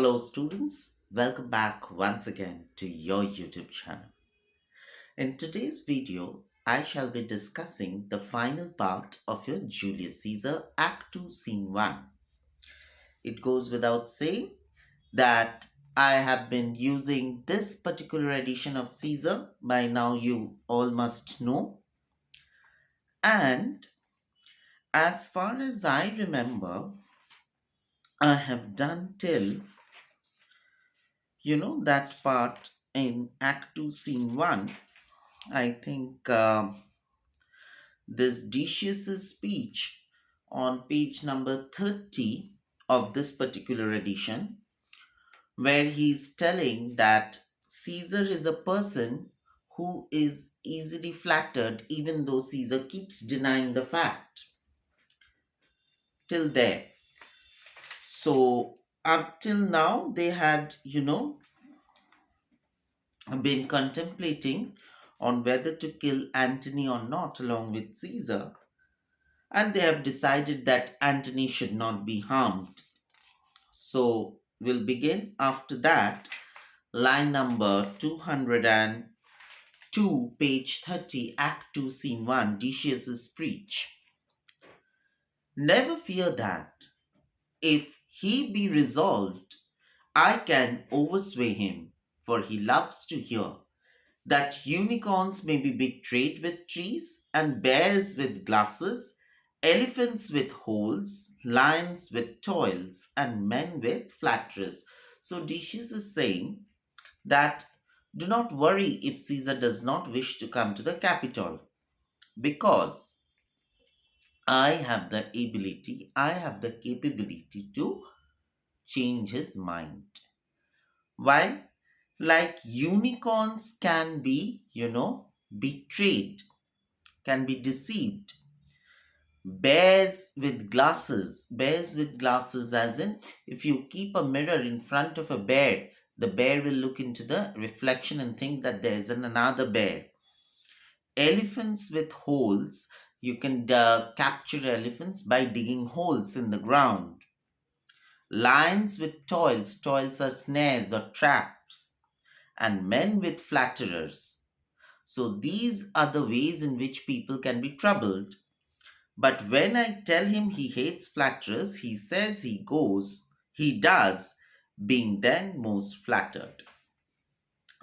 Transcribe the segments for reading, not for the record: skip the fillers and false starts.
Hello, students. Welcome back once again to your YouTube channel. In today's video, I shall be discussing the final part of your Julius Caesar Act 2, Scene 1. It goes without saying that I have been using this particular edition of Caesar. By now, you all must know. And as far as I remember, I have done till that part in Act 2, Scene 1. I think this Decius's speech on page number 30 of this particular edition, where he's telling that Caesar is a person who is easily flattered, even though Caesar keeps denying the fact. Till there. So, up till now, they had, been contemplating on whether to kill Antony or not, along with Caesar, and they have decided that Antony should not be harmed. So we'll begin after that, line number 202, page 30, Act 2, Scene 1, Decius's speech. Never fear that. If he be resolved, I can oversway him, for he loves to hear that unicorns may be betrayed with trees, and bears with glasses, elephants with holes, lions with toils, and men with flatterers. So Decius is saying that do not worry if Caesar does not wish to come to the capital, because I have the ability, I have the capability to change his mind. Why? Like unicorns can be, betrayed, can be deceived. Bears with glasses, as in, if you keep a mirror in front of a bear, the bear will look into the reflection and think that there is another bear. Elephants with holes, you can capture elephants by digging holes in the ground. Lions with toils, toils are snares or traps, and men with flatterers. So these are the ways in which people can be troubled. But when I tell him he hates flatterers, he says he does, being then most flattered.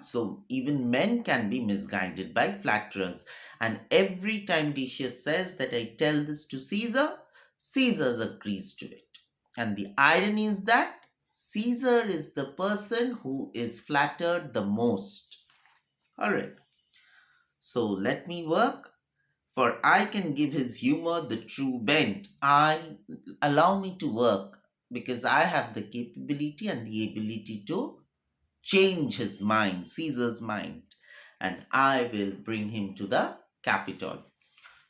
So even men can be misguided by flatterers. And every time Decius says that I tell this to Caesar, Caesar agrees to it. And the irony is that Caesar is the person who is flattered the most. All right. So let me work, for I can give his humor the true bent. I allow me to work because I have the capability and the ability to change his mind, Caesar's mind, and I will bring him to the capital.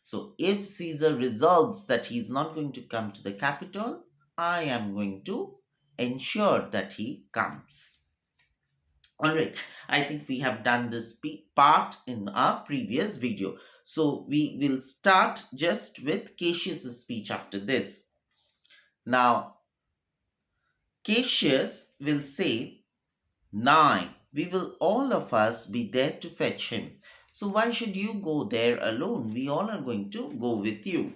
So if Caesar resolves that he's not going to come to the capital, I am going to ensure that he comes. All right, I think we have done this part in our previous video. So we will start just with Cassius's speech after this. Now, Cassius will say, "Nine, we will all of us be there to fetch him. So why should you go there alone? We all are going to go with you.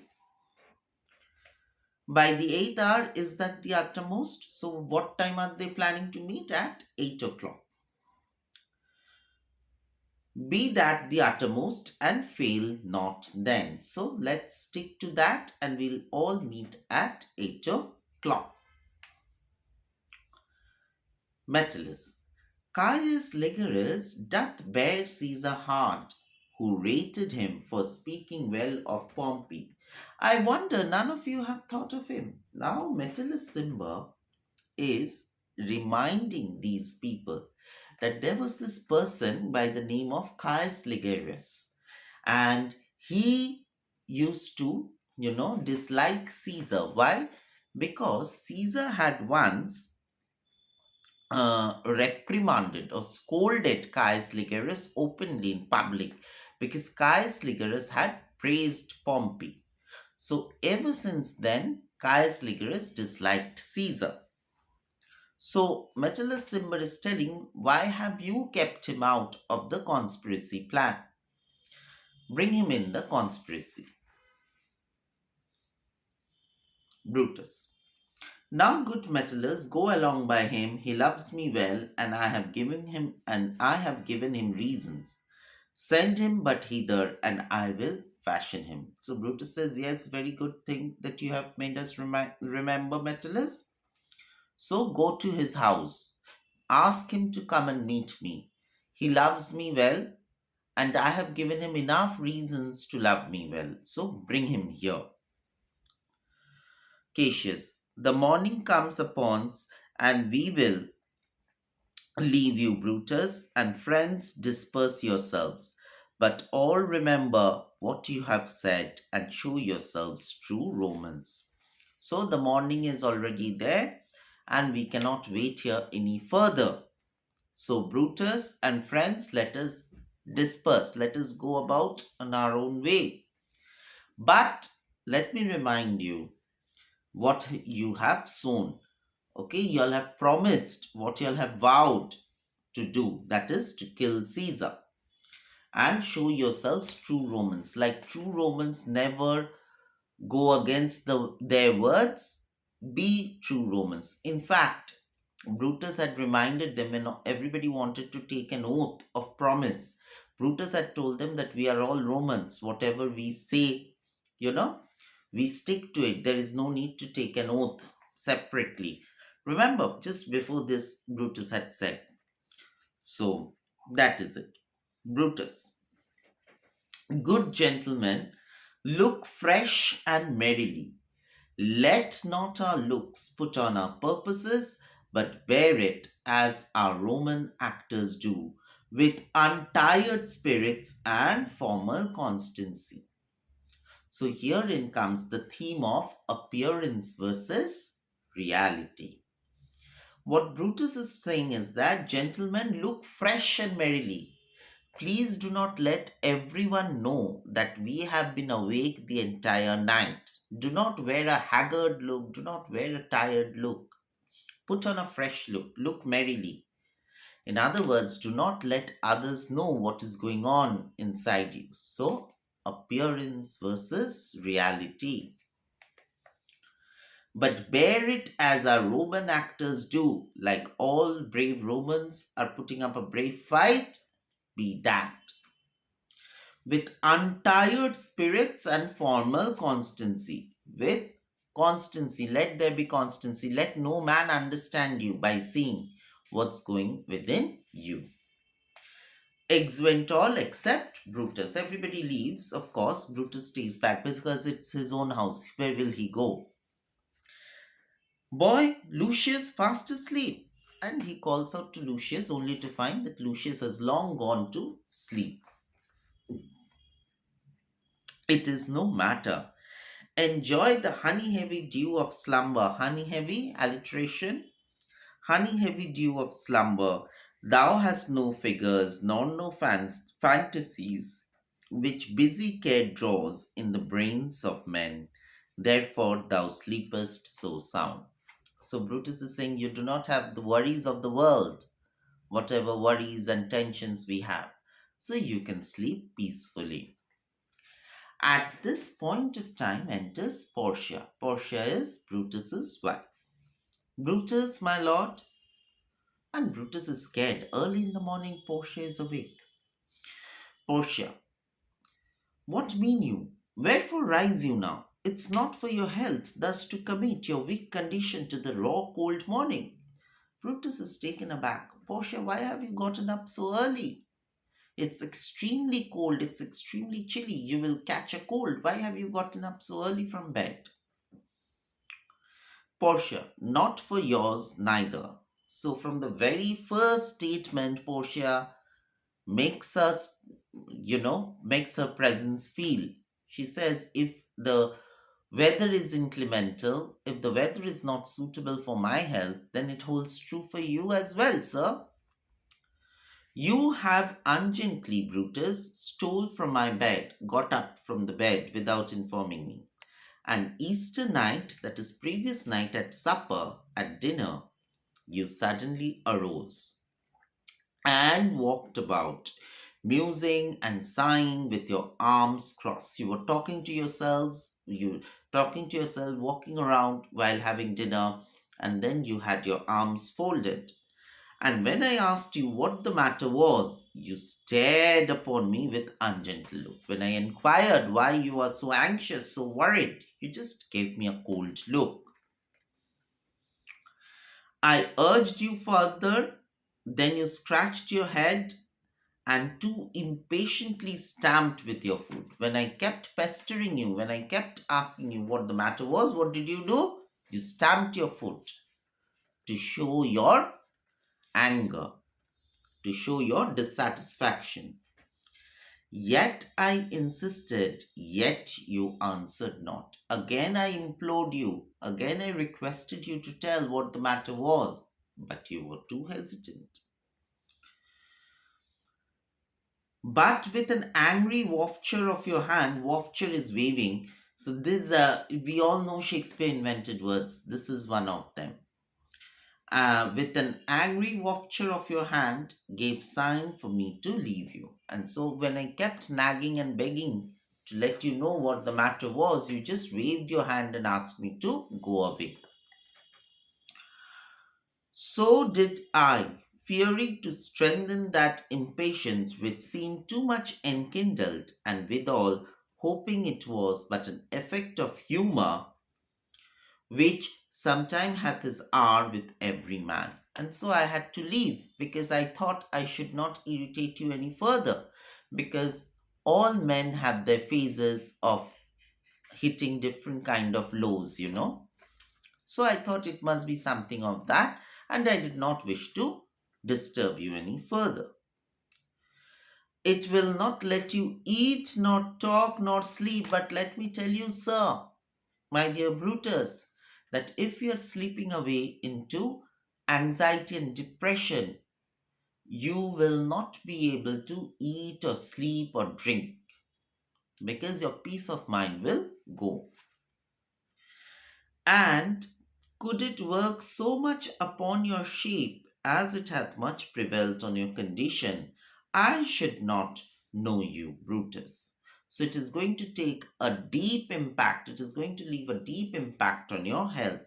By the 8th hour, is that the uttermost? So what time are they planning to meet? At 8 o'clock. Be that the uttermost and fail not then." So let's stick to that and we'll all meet at 8 o'clock. Metellus. Caius Ligarius doth bear Caesar hard, who rated him for speaking well of Pompey. I wonder none of you have thought of him. Now Metellus Simba is reminding these people that there was this person by the name of Caius Ligarius, and he used to, dislike Caesar. Why? Because Caesar had once reprimanded or scolded Caius Ligarius openly in public because Caius Ligarius had praised Pompey. So ever since then, Caius Ligarius disliked Caesar. So Metellus Cimber is telling, why have you kept him out of the conspiracy plan? Bring him in the conspiracy. Brutus. Now, good Metellus, go along by him. He loves me well, and I have given him reasons. Send him but hither, and I will fashion him. So Brutus says, yes, very good thing that you have made us remember, Metellus. So go to his house. Ask him to come and meet me. He loves me well, and I have given him enough reasons to love me well. So bring him here. Cassius, the morning comes upon, and we will leave you, Brutus, and friends, disperse yourselves. But all remember what you have said and show yourselves true Romans. So the morning is already there, and we cannot wait here any further. So, Brutus and friends, let us disperse, let us go about on our own way. But let me remind you what you have sown. Okay, you'll have promised what you'll have vowed to do, that is, to kill Caesar and show yourselves true Romans. Like true Romans never go against their words, be true Romans. In fact, Brutus had reminded them when everybody wanted to take an oath of promise. Brutus had told them that we are all Romans. Whatever we say, you know, we stick to it. There is no need to take an oath separately. Remember, just before this, Brutus had said. So, that is it. Brutus. Good gentlemen, look fresh and merrily. Let not our looks put on our purposes, but bear it as our Roman actors do, with untired spirits and formal constancy. So herein comes the theme of appearance versus reality. What Brutus is saying is that, gentlemen, look fresh and merrily. Please do not let everyone know that we have been awake the entire night. Do not wear a haggard look, do not wear a tired look. Put on a fresh look, look merrily. In other words, do not let others know what is going on inside you. So, appearance versus reality. But bear it as our Roman actors do, like all brave Romans are putting up a brave fight, be that with untired spirits and formal constancy. With constancy, let there be constancy. Let no man understand you by seeing what's going within you. Exeunt all except Brutus. Everybody leaves, of course. Brutus stays back because it's his own house. Where will he go? Boy, Lucius fast asleep. And he calls out to Lucius only to find that Lucius has long gone to sleep. It is no matter. Enjoy the honey heavy dew of slumber. Honey heavy, alliteration. Honey heavy dew of slumber. Thou hast no figures, nor no fantasies, which busy care draws in the brains of men. Therefore thou sleepest so sound. So Brutus is saying you do not have the worries of the world, whatever worries and tensions we have. So you can sleep peacefully. At this point of time enters Portia. Portia is Brutus's wife. Brutus, my lord. And Brutus is scared. Early in the morning, Portia is awake. Portia, what mean you? Wherefore rise you now? It's not for your health thus to commit your weak condition to the raw cold morning. Brutus is taken aback. Portia, why have you gotten up so early? It's extremely cold, it's extremely chilly. You will catch a cold. Why have you gotten up so early from bed? Portia, not for yours neither. So, from the very first statement, Portia makes us, makes her presence feel. She says, if the weather is inclemental, if the weather is not suitable for my health, then it holds true for you as well, sir. You have ungently, Brutus, stole from my bed, got up from the bed without informing me. And Easter night, that is previous night at supper, at dinner, you suddenly arose and walked about, musing and sighing with your arms crossed. You were talking to yourself, walking around while having dinner, and then you had your arms folded. And when I asked you what the matter was, you stared upon me with ungentle look. When I inquired why you were so anxious, so worried, you just gave me a cold look. I urged you further, then you scratched your head and too impatiently stamped with your foot. When I kept pestering you, when I kept asking you what the matter was, what did you do? You stamped your foot to show your anger, to show your dissatisfaction. Yet I insisted, yet you answered not. Again I implored you, again I requested you to tell what the matter was, but you were too hesitant. But with an angry wafture of your hand, wafture is waving. So this, we all know Shakespeare invented words. This is one of them. With an angry wafture of your hand, gave sign for me to leave you. And so when I kept nagging and begging to let you know what the matter was, you just waved your hand and asked me to go away. So did I, fearing to strengthen that impatience which seemed too much enkindled, and withal hoping it was but an effect of humour, which sometime hath his hour with every man. And so I had to leave because I thought I should not irritate you any further, because all men have their phases of hitting different kind of lows. So I thought it must be something of that, and I did not wish to disturb you any further. It will not let you eat, nor talk, nor sleep, but let me tell you, sir, my dear Brutus, that if you are sleeping away into anxiety and depression, you will not be able to eat or sleep or drink because your peace of mind will go. And could it work so much upon your shape as it hath much prevailed on your condition, I should not know you, Brutus. So it is going to take a deep impact, it is going to leave a deep impact on your health.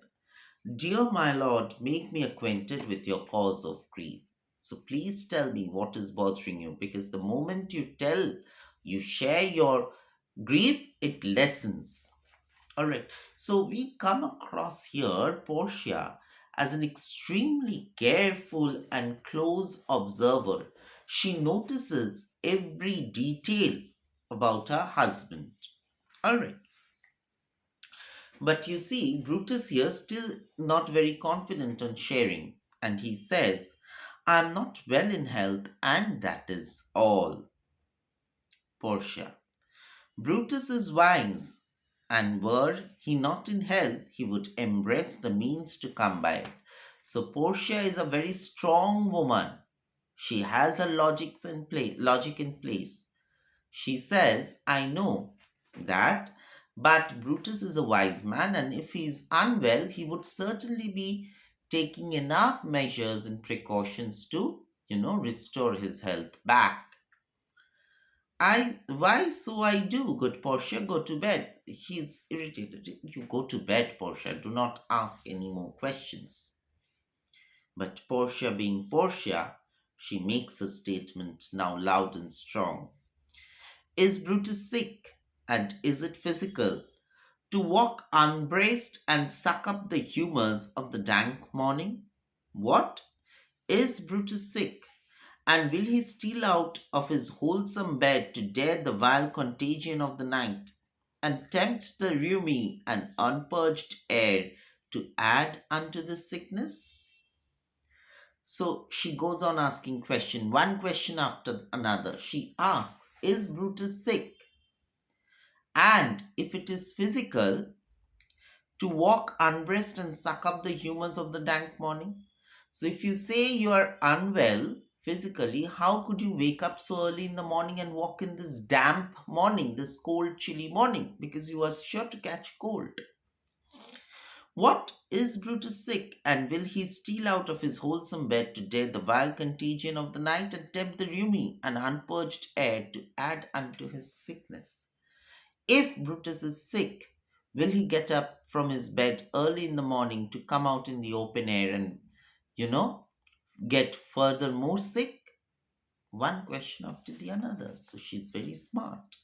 Dear my lord, make me acquainted with your cause of grief. So please tell me what is bothering you, because the moment you share your grief, it lessens. All right. So we come across here Portia as an extremely careful and close observer. She notices every detail about her husband. All right. But you see, Brutus here still not very confident on sharing, and he says, I am not well in health, and that is all. Portia. Brutus is wise, and were he not in health, he would embrace the means to come by it. So Portia is a very strong woman. She has her logic in place. She says, I know that, but Brutus is a wise man, and if he is unwell, he would certainly be taking enough measures and precautions to, restore his health back. Why so I do, good Portia, go to bed. He's irritated. You go to bed, Portia. Do not ask any more questions. But Portia, being Portia, she makes a statement now loud and strong. Is Brutus sick? And is it physical? To walk unbraced and suck up the humours of the dank morning? What? Is Brutus sick? And will he steal out of his wholesome bed to dare the vile contagion of the night, and tempt the rheumy and unpurged air to add unto the sickness? So she goes on asking one question after another. She asks, is Brutus sick? And if it is physical, to walk unbraced and suck up the humors of the dank morning? So if you say you are unwell physically, how could you wake up so early in the morning and walk in this damp morning, this cold, chilly morning? Because you are sure to catch cold. What Is Brutus sick, and will he steal out of his wholesome bed to dare the vile contagion of the night and tempt the rheumy and unpurged air to add unto his sickness? If Brutus is sick, will he get up from his bed early in the morning to come out in the open air and, you know, get further more sick? One question after the another. So she's very smart.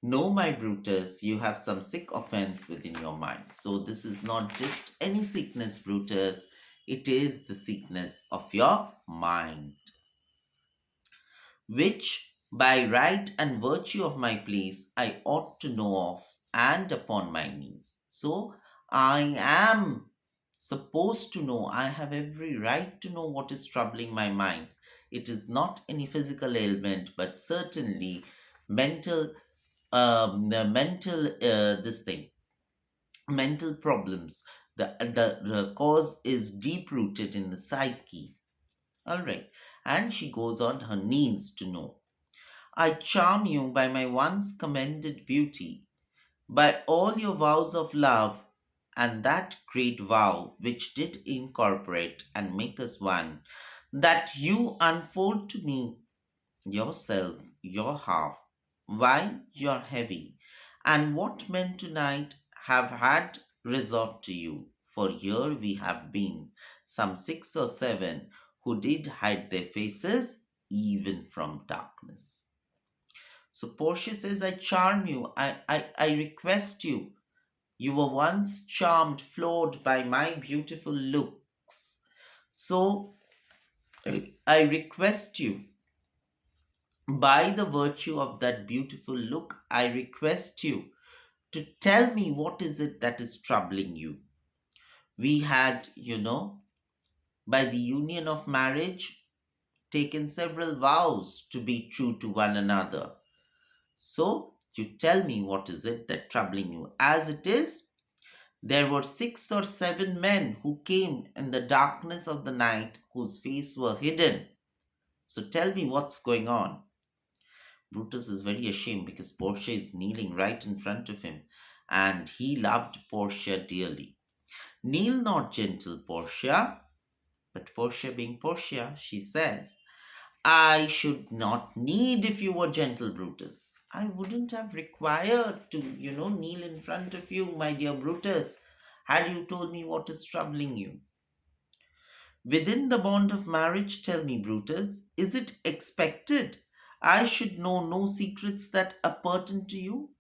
No, my Brutus, you have some sick offense within your mind. So this is not just any sickness, Brutus. It is the sickness of your mind, which by right and virtue of my place I ought to know of and upon my knees. So I am supposed to know, I have every right to know what is troubling my mind. It is not any physical ailment, but certainly mental, the mental, this thing, mental problems. The cause is deep rooted in the psyche. All right. And she goes on her knees to know. I charm you by my once commended beauty, by all your vows of love, and that great vow which did incorporate and make us one, that you unfold to me yourself, your half, why you're heavy, and what men tonight have had resort to you. For here we have been, some 6 or 7, who did hide their faces even from darkness. So Portia says, I charm you, I request you. You were once charmed, floored by my beautiful looks. So I request you, by the virtue of that beautiful look, I request you to tell me what is it that is troubling you. We had, by the union of marriage, taken several vows to be true to one another. So, you tell me what is it that troubling you. As it is, there were 6 or 7 men who came in the darkness of the night whose faces were hidden. So tell me what's going on. Brutus is very ashamed because Portia is kneeling right in front of him, and he loved Portia dearly. Kneel not, gentle Portia. But Portia, being Portia, she says, I should not need if you were gentle, Brutus. I wouldn't have required to, kneel in front of you, my dear Brutus, had you told me what is troubling you. Within the bond of marriage, tell me, Brutus, is it expected I should know no secrets that are pertinent to you?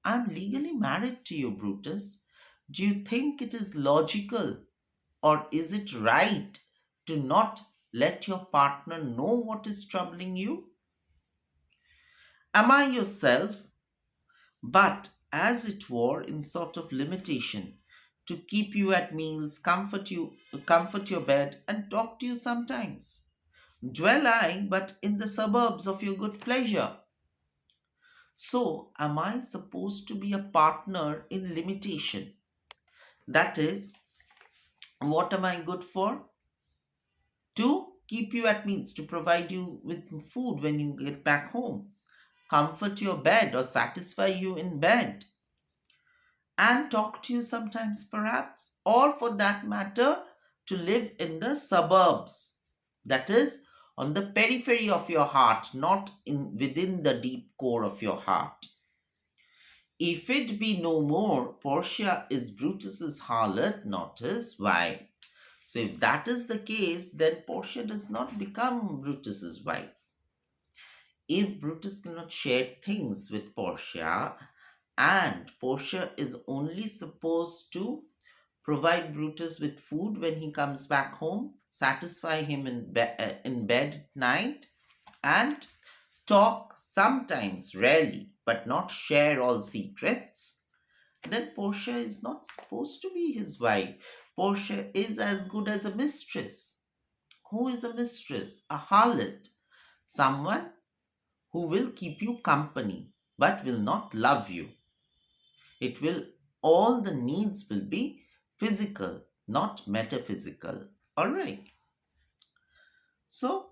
I am legally married to you, Brutus. Do you think it is logical, or is it right to not let your partner know what is troubling you? Am I yourself, but as it were in sort of limitation, to keep you at meals, comfort your bed, and talk to you sometimes? Dwell I but in the suburbs of your good pleasure. So, am I supposed to be a partner in limitation? That is, what am I good for? To keep you at meals, to provide you with food when you get back home, comfort your bed or satisfy you in bed, and talk to you sometimes, perhaps, or for that matter, to live in the suburbs. That is, on the periphery of your heart, not in within the deep core of your heart. If it be no more, Portia is Brutus's harlot, not his wife. So if that is the case, then Portia does not become Brutus's wife. If Brutus cannot share things with Portia, and Portia is only supposed to provide Brutus with food when he comes back home, satisfy him in bed at night, and talk sometimes, rarely, but not share all secrets, then Portia is not supposed to be his wife. Portia is as good as a mistress. Who is a mistress? A harlot. Someone who will keep you company but will not love you. It will, all the needs will be physical, not metaphysical. All right. So,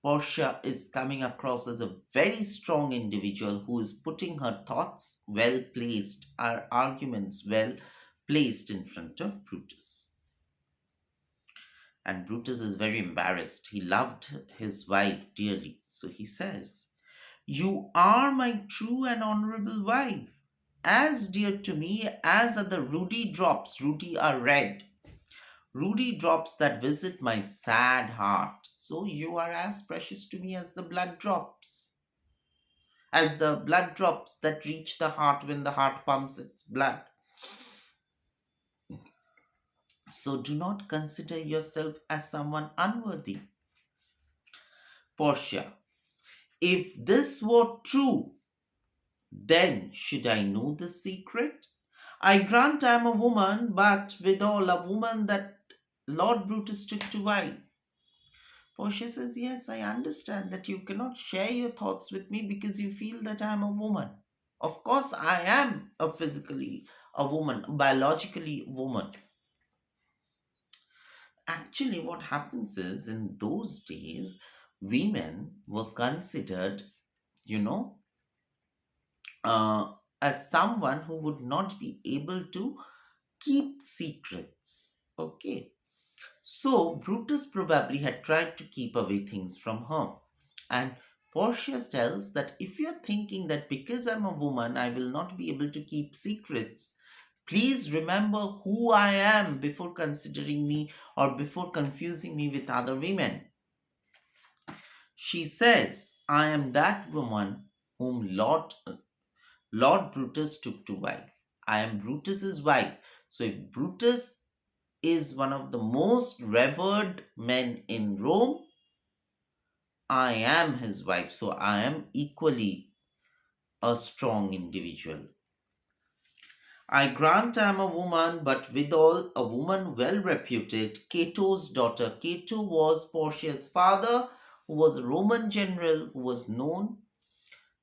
Portia is coming across as a very strong individual who is putting her thoughts well placed, her arguments well placed in front of Brutus. And Brutus is very embarrassed. He loved his wife dearly. So he says, "You are my true and honorable wife, as dear to me as are the rudy drops, rudy are red, rudy drops that visit my sad heart. So you are as precious to me as the blood drops that reach the heart when the heart pumps its blood. So do not consider yourself as someone unworthy." Portia, if this were true, then should I know the secret? I grant I am a woman, but withal a woman that Lord Brutus took to wife. Portia says, "Yes, I understand that you cannot share your thoughts with me because you feel that I am a woman. Of course, I am a physically a woman, biologically a woman." Actually, what happens is in those days, women were considered, you know, as someone who would not be able to keep secrets. Okay. So Brutus probably had tried to keep away things from her. And Portia tells that if you're thinking that because I'm a woman, I will not be able to keep secrets, please remember who I am before considering me or before confusing me with other women. She says, "I am that woman whom Lord Brutus took to wife. I am Brutus's wife." So if Brutus is one of the most revered men in Rome, I am his wife. So I am equally a strong individual. I grant I am a woman, but withal a woman well reputed, Cato's daughter. Cato was Portia's father, who was a Roman general who was known.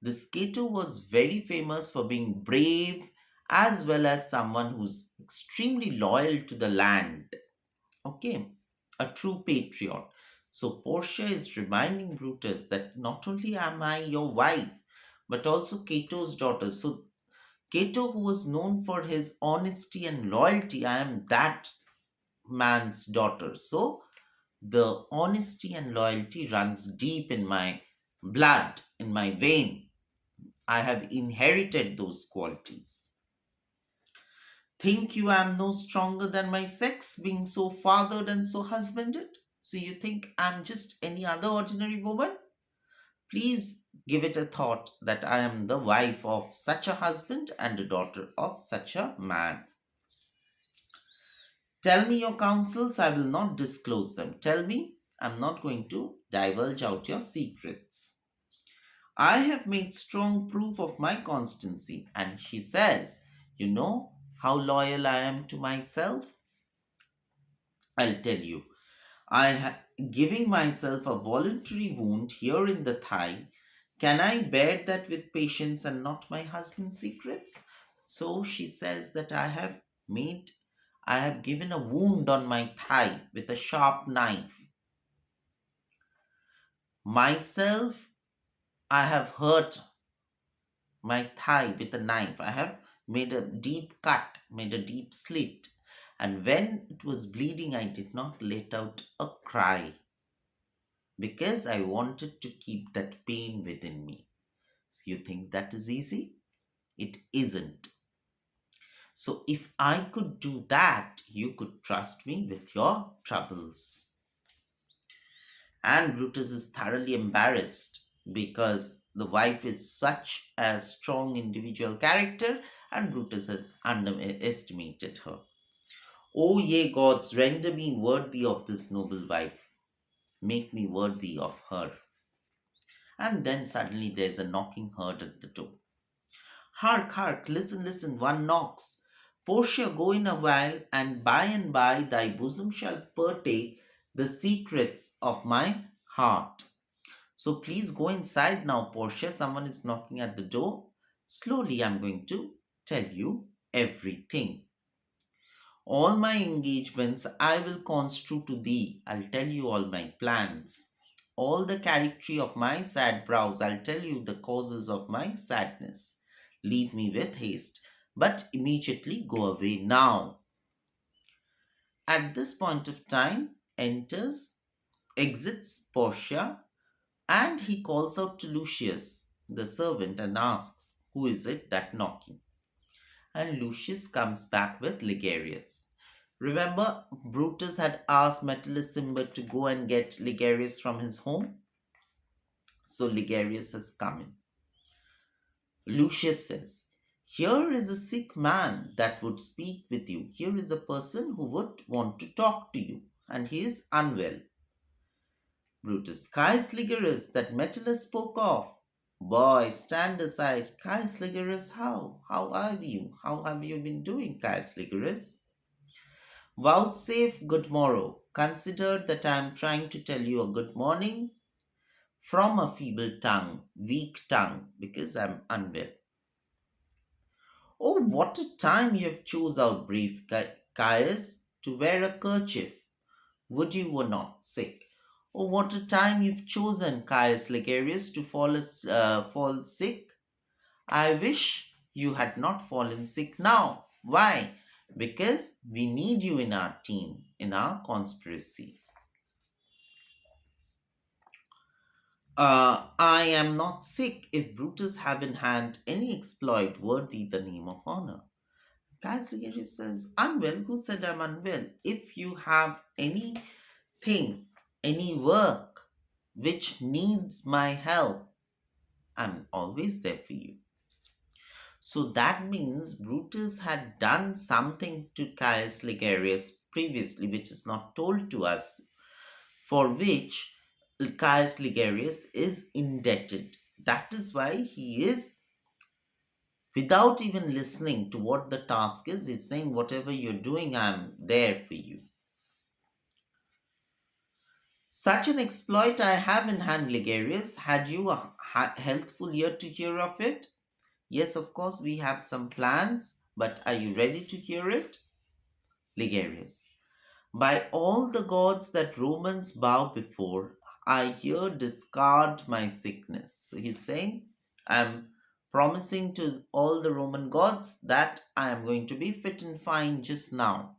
This Cato was very famous for being brave as well as someone who's extremely loyal to the land. Okay, a true patriot. So Portia is reminding Brutus that not only am I your wife, but also Cato's daughter. So Cato, who was known for his honesty and loyalty, I am that man's daughter. So the honesty and loyalty runs deep in my blood, in my vein. I have inherited those qualities. Think you am no stronger than my sex, being so fathered and so husbanded? So you think I'm just any other ordinary woman? Please give it a thought that I am the wife of such a husband and a daughter of such a man. Tell me your counsels, I will not disclose them. Tell me, I'm not going to divulge out your secrets. I have made strong proof of my constancy. And she says, "You know how loyal I am to myself? I'll tell you. Giving myself a voluntary wound here in the thigh. Can I bear that with patience and not my husband's secrets?" So she says that I have given a wound on my thigh with a sharp knife. Myself, I have hurt my thigh with a knife. I have made a deep cut, made a deep slit. And when it was bleeding, I did not let out a cry because I wanted to keep that pain within me. So you think that is easy? It isn't. So if I could do that, you could trust me with your troubles. And Brutus is thoroughly embarrassed because the wife is such a strong individual character and Brutus has underestimated her. "O ye gods, render me worthy of this noble wife. Make me worthy of her." And then suddenly there's a knocking heard at the door. "Hark, hark, listen, listen, one knocks. Portia, go in a while, and by thy bosom shall partake the secrets of my heart. So please go inside now, Portia. Someone is knocking at the door. Slowly, I'm going to tell you everything. All my engagements I will construe to thee. I'll tell you all my plans. All the character of my sad brows, I'll tell you the causes of my sadness. Leave me with haste. but immediately go away now. At this point of time, exits Portia, and he calls out to Lucius, the servant, and asks, "Who is it that knocking?" And Lucius comes back with Ligarius. Remember, Brutus had asked Metellus Cimber to go and get Ligarius from his home? So Ligarius has come in. Lucius says, "Here is a sick man that would speak with you. Here is a person who would want to talk to you, and he is unwell." Brutus, "Caius Ligarius, that Metellus spoke of." "Boy, stand aside. Caius Ligarius, how? How are you? How have you been doing, Caius Ligarius?" "Vouchsafe good morrow. Consider that I am trying to tell you a good morning from a feeble tongue, weak tongue, because I am unwell." "Oh, what a time you have chose out, brave Caius, to wear a kerchief. Would you were not sick. Oh, what a time you've chosen, Caius Ligarius, to fall sick. I wish you had not fallen sick now. Why? Because we need you in our team, in our conspiracy. I am not sick if Brutus have in hand any exploit worthy the name of honor." Caius Ligarius says, "Unwell? Who said I'm unwell? If you have anything, any work which needs my help, I'm always there for you." So that means Brutus had done something to Caius Ligarius previously, which is not told to us, for which Caius Ligarius is indebted. That is why he is, without even listening to what the task is, he's saying, "Whatever you're doing, I'm there for you." "Such an exploit I have in hand, Ligarius. Had you a healthful ear to hear of it?" "Yes, of course, we have some plans, but are you ready to hear it?" Ligarius, "By all the gods that Romans bow before, I here discard my sickness." So he's saying, "I'm promising to all the Roman gods that I am going to be fit and fine just now."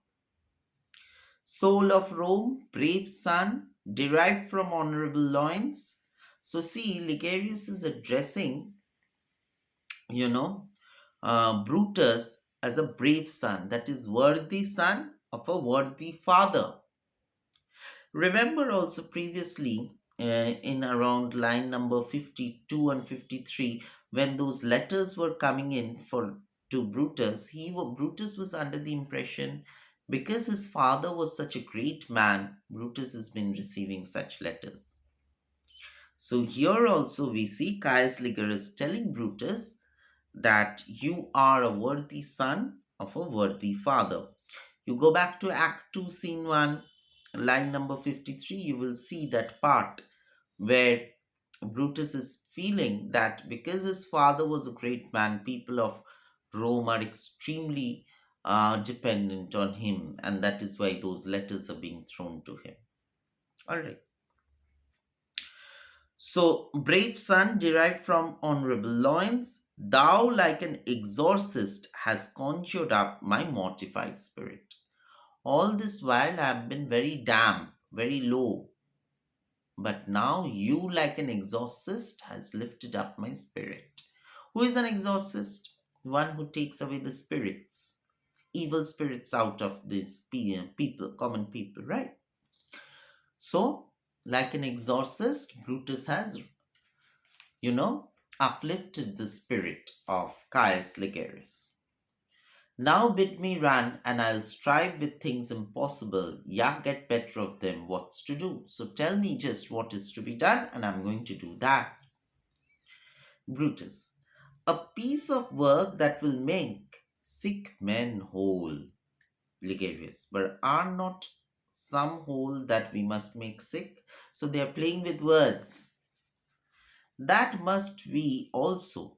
"Soul of Rome, brave son, derived from honorable loins." So see, Ligarius is addressing, you know, Brutus as a brave son, that is, worthy son of a worthy father. Remember also previously, in around line number 52 and 53, when those letters were coming in for to Brutus, Brutus was under the impression, because his father was such a great man, Brutus has been receiving such letters. So here also we see Caius Ligarius telling Brutus that you are a worthy son of a worthy father. You go back to Act 2, Scene 1, line number 53, you will see that part where Brutus is feeling that because his father was a great man, people of Rome are extremely dependent on him, and that is why those letters are being thrown to him. All right. So, brave son, derived from honorable loins, thou like an exorcist has conjured up my mortified spirit. All this while I have been very damp, very low, but now you like an exorcist has lifted up my spirit. Who is an exorcist? One who takes away the spirits, evil spirits out of these people, common people, right? So, like an exorcist, Brutus has, uplifted the spirit of Caius Ligarius. "Now bid me run, and I'll strive with things impossible. Ya get better of them what's to do. So tell me just what is to be done, and I'm going to do that." Brutus, "A piece of work that will make sick men whole." Ligarius, "But are not some whole that we must make sick?" So they are playing with words. "That must we also.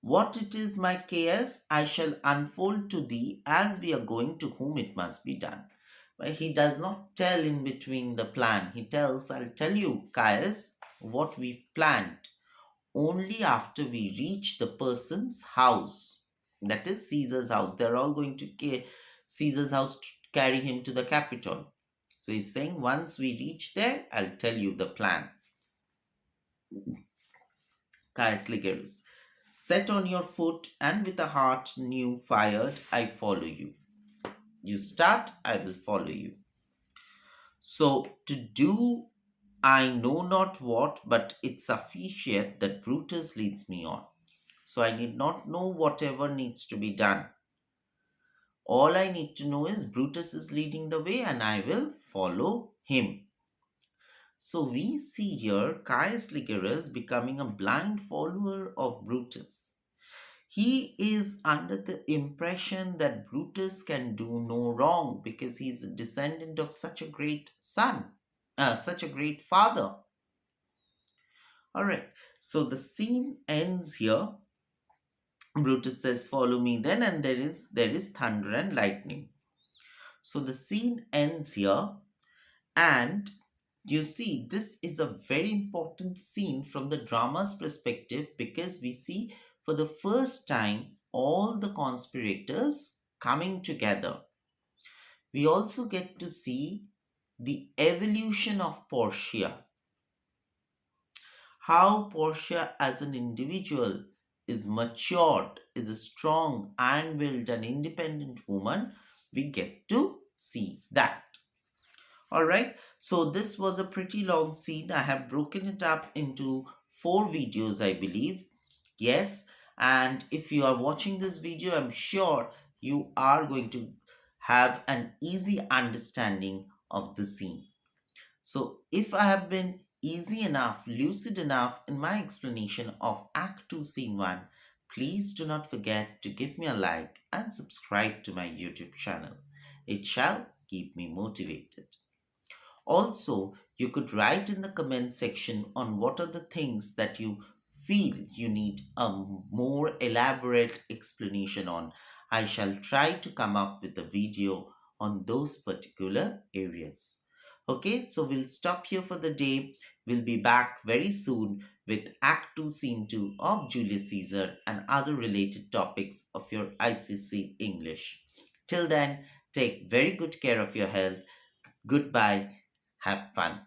What it is, my Caius, I shall unfold to thee as we are going to whom it must be done." But he does not tell in between the plan. He tells, "I'll tell you, Caius, what we've planned only after we reach the person's house." that is Caesar's house. They're all going to Caesar's house to carry him to the capital. So he's saying, once we reach there, I'll tell you the plan. Caius Ligerus. Set on your foot, and with a heart new fired, I follow you. You start, I will follow you. So to do I know not what, but it sufficient that Brutus leads me on. So I need not know whatever needs to be done. All I need to know is Brutus is leading the way and I will follow him. So we see here Caius Ligerus becoming a blind follower of Brutus. He is under the impression that Brutus can do no wrong because he's a descendant of such a great son, such a great father. All right, so the scene ends here. Brutus says, "Follow me then," and there is thunder and lightning. So the scene ends here, and you see, this is a very important scene from the drama's perspective because we see for the first time all the conspirators coming together. We also get to see the evolution of Portia, how Portia as an individual is matured, is a strong, iron willed, and independent woman. We get to see that. All right, so this was a pretty long scene. I have broken it up into 4 videos, I believe. Yes, and if you are watching this video, I'm sure you are going to have an easy understanding of the scene. So, if I have been easy enough, lucid enough in my explanation of Act 2, Scene 1, please do not forget to give me a like and subscribe to my YouTube channel. It shall keep me motivated. Also, you could write in the comment section on what are the things that you feel you need a more elaborate explanation on. I shall try to come up with a video on those particular areas. Okay, so we'll stop here for the day. We'll be back very soon with Act 2, Scene 2 of Julius Caesar and other related topics of your ICSE English. Till then, take very good care of your health. Goodbye. Have fun.